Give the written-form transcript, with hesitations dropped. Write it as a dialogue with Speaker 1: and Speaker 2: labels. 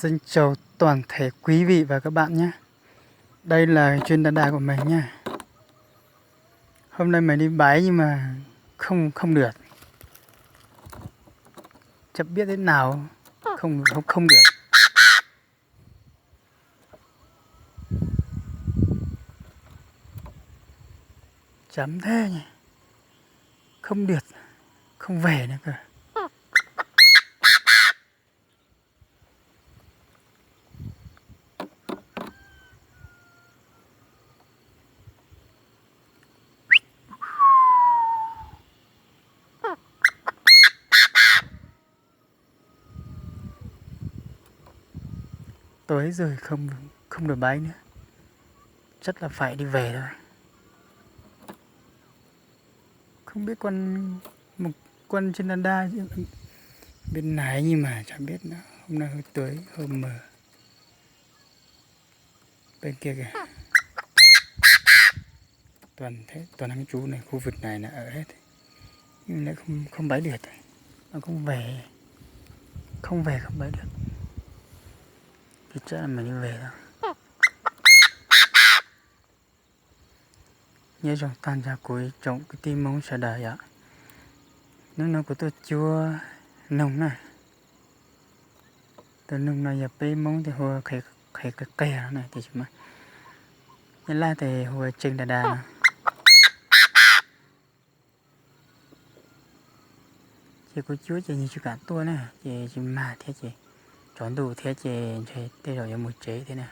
Speaker 1: Xin chào toàn thể quý vị và các bạn nhé. Đây là chuyên đà của mình nha. Hôm nay mình đi bái nhưng mà không được. Chẳng biết thế nào không được. Chấm thế nhỉ. Không được, không về nữa cơ. Tối rồi không được bái nữa. Chắc là phải đi về thôi. Không biết một con trên đà bên này nhưng mà chẳng biết nữa. Hôm nay hơi tối hơi mờ. Bên kia kìa. Toàn thằng chú này, khu vực này là ở hết. Nhưng lại không bái được. Nó không về không bái được. Thì chắc là mình đi về thôi. Nhớ trong tan ra cuối trong cái tim mong sẽ đời ạ. Nước nó của tôi chua nồng này. Từ nồng này nhập bê mong thì hồi khẽ cái kè này thì mà. Nhân la thì hồi trình đà này. Chị có chúa chị như chú cả tôi nè. Chị mà thế chị chọn đủ thế chị tê rồi một chế thế này.